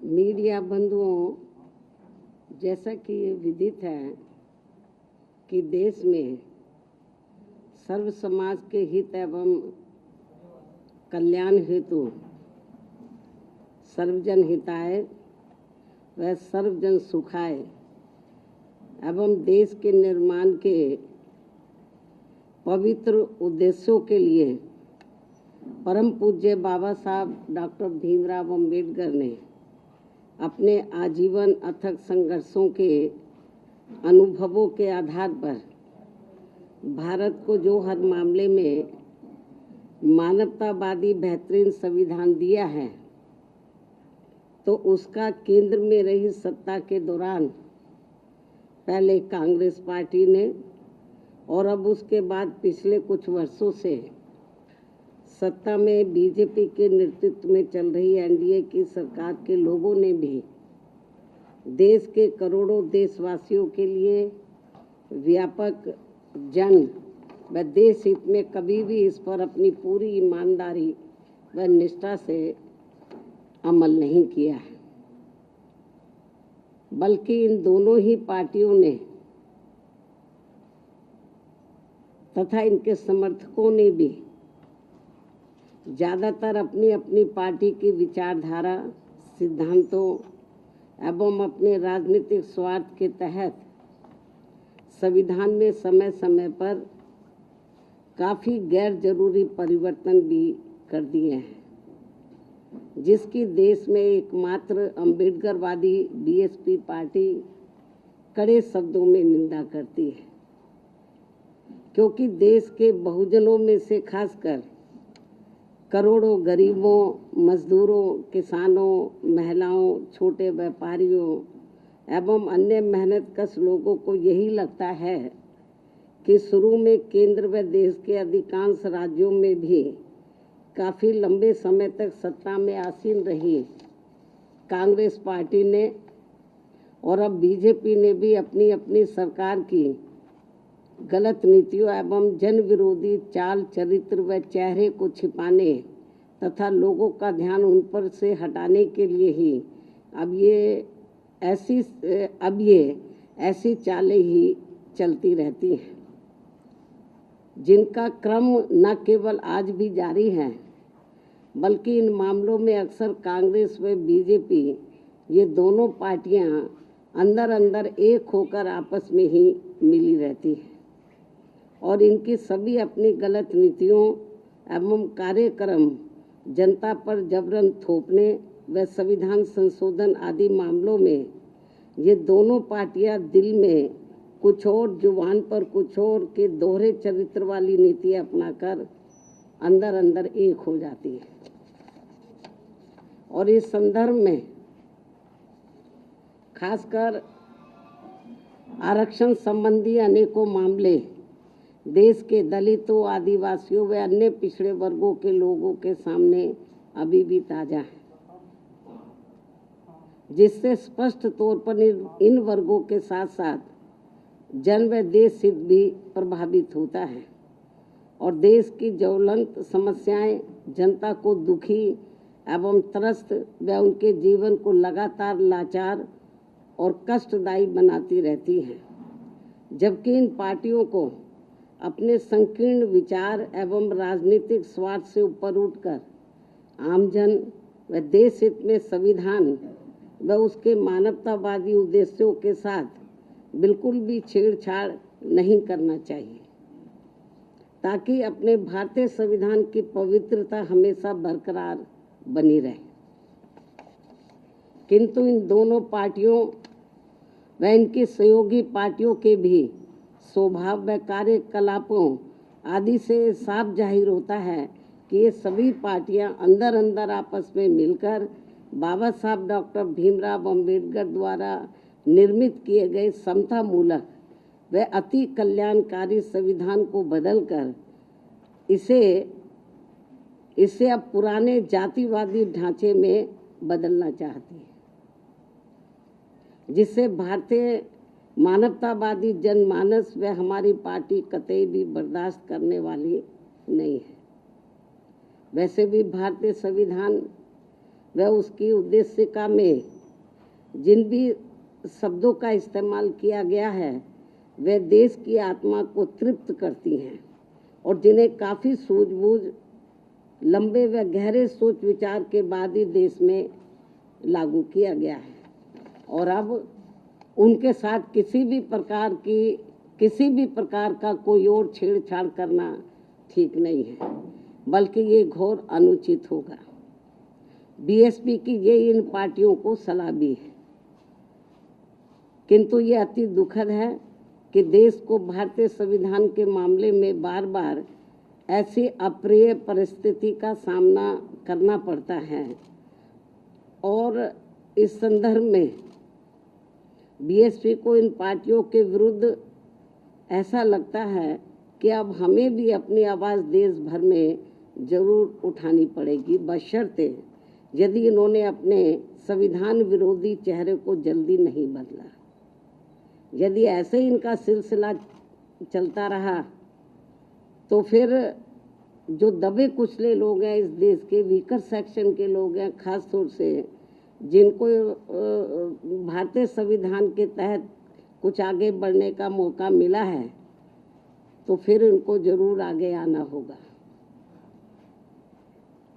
Media बंधुओं, जैसा कि ये विदित है कि देश में सर्व समाज के हित एवं कल्याण हेतु सर्वजन हिताय व सर्वजन सुखाय एवं देश के निर्माण के पवित्र उद्देश्यों के लिए परम पूज्य बाबा साहब डॉक्टर भीमराव अम्बेडकर ने अपने आजीवन अथक संघर्षों के अनुभवों के आधार पर भारत को जो हर मामले में मानवतावादी बेहतरीन संविधान दिया है, तो उसका केंद्र में रही सत्ता के दौरान पहले कांग्रेस पार्टी ने और अब उसके बाद पिछले कुछ वर्षों से सत्ता में बीजेपी के नेतृत्व में चल रही एनडीए की सरकार के लोगों ने भी देश के करोड़ों देशवासियों के लिए व्यापक जन व देश हित में कभी भी इस पर अपनी पूरी ईमानदारी व निष्ठा से अमल नहीं किया है, बल्कि इन दोनों ही पार्टियों ने तथा इनके समर्थकों ने भी ज़्यादातर अपनी अपनी पार्टी की विचारधारा, सिद्धांतों एवं अपने राजनीतिक स्वार्थ के तहत संविधान में समय समय पर काफ़ी गैर जरूरी परिवर्तन भी कर दिए हैं, जिसकी देश में एकमात्र अम्बेडकरवादी बीएसपी पार्टी कड़े शब्दों में निंदा करती है, क्योंकि देश के बहुजनों में से खासकर करोड़ों गरीबों, मजदूरों, किसानों, महिलाओं, छोटे व्यापारियों एवं अन्य मेहनतकश लोगों को यही लगता है कि शुरू में केंद्र व देश के अधिकांश राज्यों में भी काफ़ी लंबे समय तक सत्ता में आसीन रही कांग्रेस पार्टी ने और अब बीजेपी ने भी अपनी अपनी सरकार की गलत नीतियों एवं जन विरोधी चाल चरित्र व चेहरे को छिपाने तथा लोगों का ध्यान उन पर से हटाने के लिए ही अब ये ऐसी चालें ही चलती रहती हैं, जिनका क्रम न केवल आज भी जारी है, बल्कि इन मामलों में अक्सर कांग्रेस व बीजेपी ये दोनों पार्टियां अंदर अंदर एक होकर आपस में ही मिली रहती हैं और इनकी सभी अपनी गलत नीतियों एवं कार्यक्रम जनता पर जबरन थोपने व संविधान संशोधन आदि मामलों में ये दोनों पार्टियां दिल में कुछ और, जुबान पर कुछ और के दोहरे चरित्र वाली नीति अपनाकर अंदर अंदर एक हो जाती है। और इस संदर्भ में खासकर आरक्षण संबंधी अनेकों मामले देश के दलितों, आदिवासियों व अन्य पिछड़े वर्गों के लोगों के सामने अभी भी ताज़ा है, जिससे स्पष्ट तौर पर इन वर्गों के साथ साथ जन व देश हित भी प्रभावित होता है और देश की ज्वलंत समस्याएं जनता को दुखी एवं त्रस्त व उनके जीवन को लगातार लाचार और कष्टदायी बनाती रहती हैं, जबकि इन पार्टियों को अपने संकीर्ण विचार एवं राजनीतिक स्वार्थ से ऊपर उठकर आमजन व देश हित में संविधान व उसके मानवतावादी उद्देश्यों के साथ बिल्कुल भी छेड़छाड़ नहीं करना चाहिए, ताकि अपने भारतीय संविधान की पवित्रता हमेशा बरकरार बनी रहे। किंतु इन दोनों पार्टियों व इनकी सहयोगी पार्टियों के भी स्वभाव व कार्यकलापों आदि से साफ जाहिर होता है कि ये सभी पार्टियां अंदर अंदर आपस में मिलकर बाबा साहब डॉक्टर भीमराव अम्बेडकर द्वारा निर्मित किए गए समता मूलक व अति कल्याणकारी संविधान को बदलकर इसे अब पुराने जातिवादी ढांचे में बदलना चाहती है, जिससे भारतीय मानवतावादी जनमानस व हमारी पार्टी कतई भी बर्दाश्त करने वाली नहीं है। वैसे भी भारतीय संविधान व उसकी उद्देशिका में जिन भी शब्दों का इस्तेमाल किया गया है वे देश की आत्मा को तृप्त करती हैं और जिन्हें काफ़ी सूझबूझ, लंबे व गहरे सोच विचार के बाद ही देश में लागू किया गया है। और अब उनके साथ किसी भी प्रकार का कोई और छेड़छाड़ करना ठीक नहीं है, बल्कि ये घोर अनुचित होगा। बीएसपी की ये इन पार्टियों को सलाह भी है, किंतु ये अति दुखद है कि देश को भारतीय संविधान के मामले में बार बार ऐसी अप्रिय परिस्थिति का सामना करना पड़ता है। और इस संदर्भ में बीएसपी को इन पार्टियों के विरुद्ध ऐसा लगता है कि अब हमें भी अपनी आवाज़ देश भर में जरूर उठानी पड़ेगी, बशर्ते यदि इन्होंने अपने संविधान विरोधी चेहरे को जल्दी नहीं बदला। यदि ऐसे ही इनका सिलसिला चलता रहा तो फिर जो दबे कुचले लोग हैं, इस देश के वीकर सेक्शन के लोग हैं, खास तौर से जिनको भारतीय संविधान के तहत कुछ आगे बढ़ने का मौका मिला है, तो फिर उनको जरूर आगे आना होगा।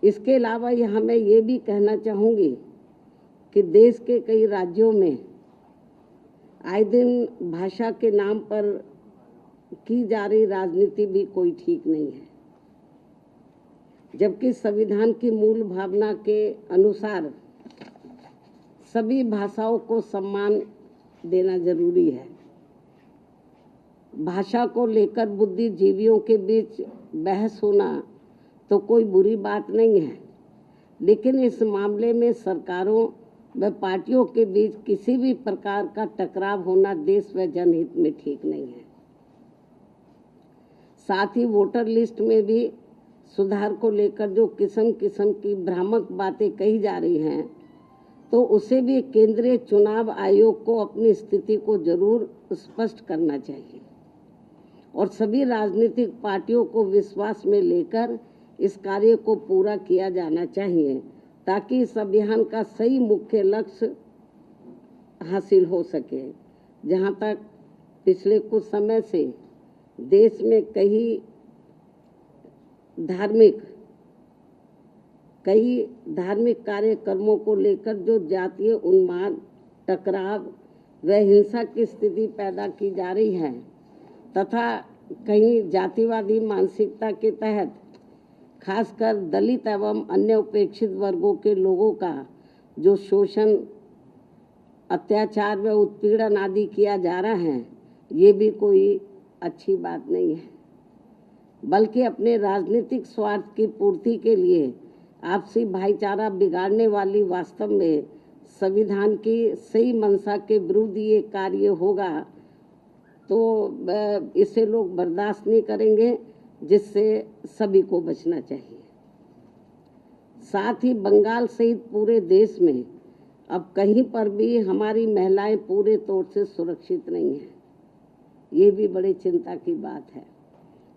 इसके अलावा यहाँ मैं ये भी कहना चाहूँगी कि देश के कई राज्यों में आए दिन भाषा के नाम पर की जा रही राजनीति भी कोई ठीक नहीं है, जबकि संविधान की मूल भावना के अनुसार सभी भाषाओं को सम्मान देना जरूरी है। भाषा को लेकर बुद्धिजीवियों के बीच बहस होना तो कोई बुरी बात नहीं है, लेकिन इस मामले में सरकारों व पार्टियों के बीच किसी भी प्रकार का टकराव होना देश व जनहित में ठीक नहीं है। साथ ही वोटर लिस्ट में भी सुधार को लेकर जो किस्म किस्म की भ्रामक बातें कही जा रही हैं, तो उसे भी केंद्रीय चुनाव आयोग को अपनी स्थिति को जरूर स्पष्ट करना चाहिए और सभी राजनीतिक पार्टियों को विश्वास में लेकर इस कार्य को पूरा किया जाना चाहिए, ताकि इस अभियान का सही मुख्य लक्ष्य हासिल हो सके। जहाँ तक पिछले कुछ समय से देश में कई धार्मिक कार्यक्रमों को लेकर जो जातीय उन्माद, टकराव व हिंसा की स्थिति पैदा की जा रही है तथा कहीं जातिवादी मानसिकता के तहत खासकर दलित एवं अन्य उपेक्षित वर्गों के लोगों का जो शोषण, अत्याचार व उत्पीड़न आदि किया जा रहा है, ये भी कोई अच्छी बात नहीं है, बल्कि अपने राजनीतिक स्वार्थ की पूर्ति के लिए आपसी भाईचारा बिगाड़ने वाली वास्तव में संविधान की सही मंशा के विरुद्ध ये कार्य होगा, तो इसे लोग बर्दाश्त नहीं करेंगे, जिससे सभी को बचना चाहिए। साथ ही बंगाल सहित पूरे देश में अब कहीं पर भी हमारी महिलाएं पूरे तौर से सुरक्षित नहीं हैं। ये भी बड़ी चिंता की बात है।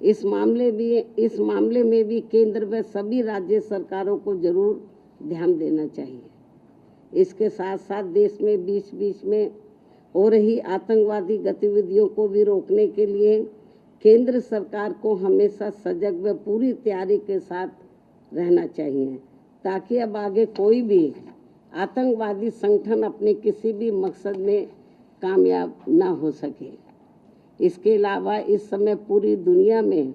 इस मामले में भी केंद्र व सभी राज्य सरकारों को जरूर ध्यान देना चाहिए। इसके साथ साथ देश में बीच बीच में हो रही आतंकवादी गतिविधियों को भी रोकने के लिए केंद्र सरकार को हमेशा सजग व पूरी तैयारी के साथ रहना चाहिए, ताकि अब आगे कोई भी आतंकवादी संगठन अपने किसी भी मकसद में कामयाब ना हो सके। इसके अलावा इस समय पूरी दुनिया में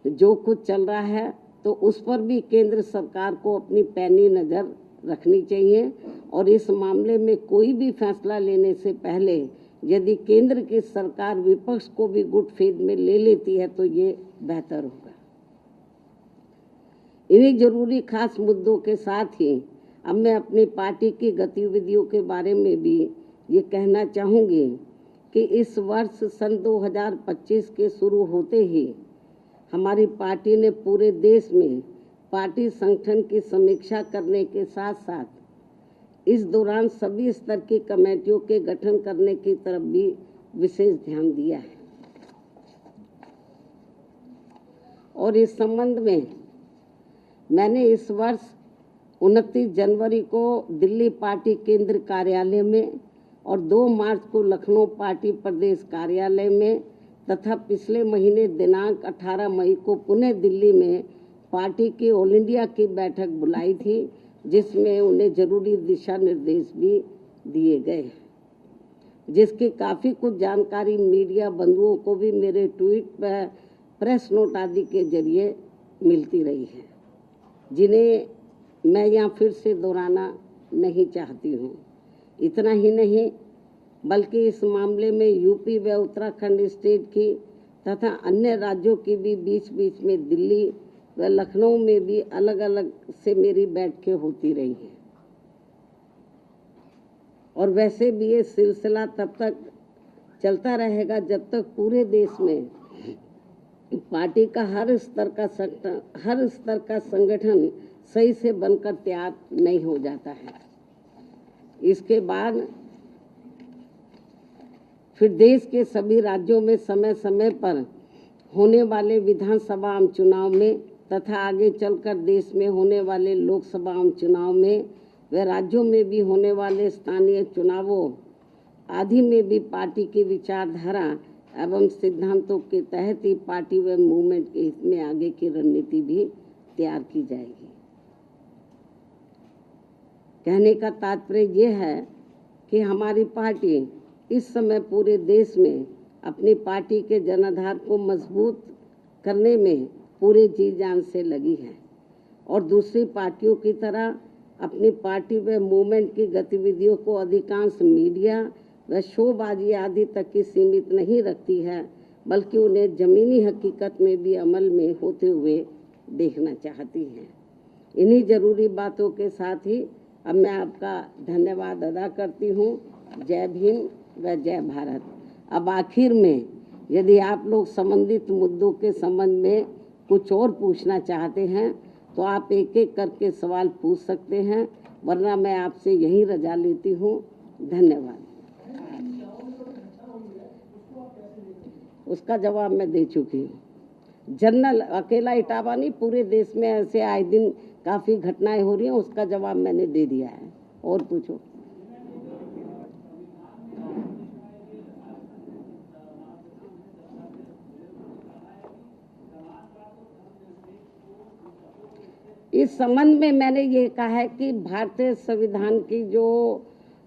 जो कुछ चल रहा है, तो उस पर भी केंद्र सरकार को अपनी पैनी नज़र रखनी चाहिए और इस मामले में कोई भी फैसला लेने से पहले यदि केंद्र की सरकार विपक्ष को भी गुड फेथ में ले लेती है तो ये बेहतर होगा। इन्हीं जरूरी खास मुद्दों के साथ ही अब मैं अपनी पार्टी की गतिविधियों के बारे में भी ये कहना चाहूँगी कि इस वर्ष सन 2025 के शुरू होते ही हमारी पार्टी ने पूरे देश में पार्टी संगठन की समीक्षा करने के साथ साथ इस दौरान सभी स्तर की कमेटियों के गठन करने की तरफ भी विशेष ध्यान दिया है। और इस संबंध में मैंने इस वर्ष 29 जनवरी को दिल्ली पार्टी केंद्र कार्यालय में और 2 मार्च को लखनऊ पार्टी प्रदेश कार्यालय में तथा पिछले महीने दिनांक 18 मई को पुणे दिल्ली में पार्टी की ऑल इंडिया की बैठक बुलाई थी, जिसमें उन्हें जरूरी दिशा निर्देश भी दिए गए, जिसकी काफ़ी कुछ जानकारी मीडिया बंधुओं को भी मेरे ट्वीट पर, प्रेस नोट आदि के जरिए मिलती रही है, जिन्हें मैं यहाँ फिर से दोहराना नहीं चाहती हूँ। इतना ही नहीं बल्कि इस मामले में यूपी व उत्तराखंड स्टेट की तथा अन्य राज्यों की भी बीच बीच में दिल्ली व लखनऊ में भी अलग अलग से मेरी बैठकें होती रही हैं। और वैसे भी ये सिलसिला तब तक चलता रहेगा जब तक पूरे देश में पार्टी का हर स्तर का संगठन सही से बनकर तैयार नहीं हो जाता है। इसके बाद फिर देश के सभी राज्यों में समय समय पर होने वाले विधानसभा आम चुनाव में तथा आगे चलकर देश में होने वाले लोकसभा आम चुनाव में व राज्यों में भी होने वाले स्थानीय चुनावों आदि में भी पार्टी की विचारधारा एवं सिद्धांतों के तहत ही पार्टी व मूवमेंट के हित में आगे की रणनीति भी तैयार की जाएगी। कहने का तात्पर्य यह है कि हमारी पार्टी इस समय पूरे देश में अपनी पार्टी के जनाधार को मजबूत करने में पूरे जी जान से लगी है और दूसरी पार्टियों की तरह अपनी पार्टी व मूवमेंट की गतिविधियों को अधिकांश मीडिया व शोबाजी आदि तक की सीमित नहीं रखती है, बल्कि उन्हें ज़मीनी हकीकत में भी अमल में होते हुए देखना चाहती है। इन्हीं ज़रूरी बातों के साथ ही अब मैं आपका धन्यवाद अदा करती हूँ। जय भीम व जय भारत। अब आखिर में यदि आप लोग संबंधित मुद्दों के संबंध में कुछ और पूछना चाहते हैं तो आप एक एक करके सवाल पूछ सकते हैं, वरना मैं आपसे यहीं रजा लेती हूँ। धन्यवाद। उसका जवाब मैं दे चुकी हूँ। जनरल अकेला इटावा नहीं, पूरे देश में ऐसे आए दिन काफ़ी घटनाएं हो रही हैं, उसका जवाब मैंने दे दिया है। और पूछो। इस संबंध में मैंने ये कहा है कि भारतीय संविधान की जो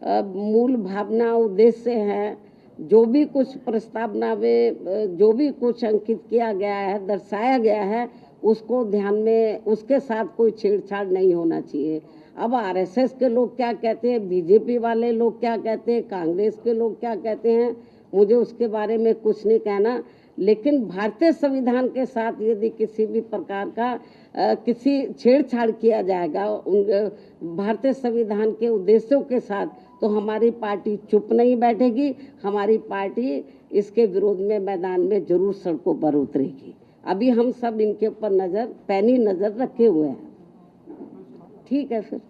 मूल भावना उद्देश्य है, जो भी कुछ प्रस्तावना में जो भी कुछ अंकित किया गया है, दर्शाया गया है, उसको ध्यान में, उसके साथ कोई छेड़छाड़ नहीं होना चाहिए। अब आरएसएस के लोग क्या कहते हैं, बीजेपी वाले लोग क्या कहते हैं, कांग्रेस के लोग क्या कहते हैं, मुझे उसके बारे में कुछ नहीं कहना। लेकिन भारतीय संविधान के साथ यदि किसी भी प्रकार का किसी छेड़छाड़ किया जाएगा उन भारतीय संविधान के उद्देश्यों के साथ, तो हमारी पार्टी चुप नहीं बैठेगी। हमारी पार्टी इसके विरोध में मैदान में जरूर सड़कों पर उतरेगी। अभी हम सब इनके ऊपर पैनी नज़र रखे हुए हैं। ठीक है फिर।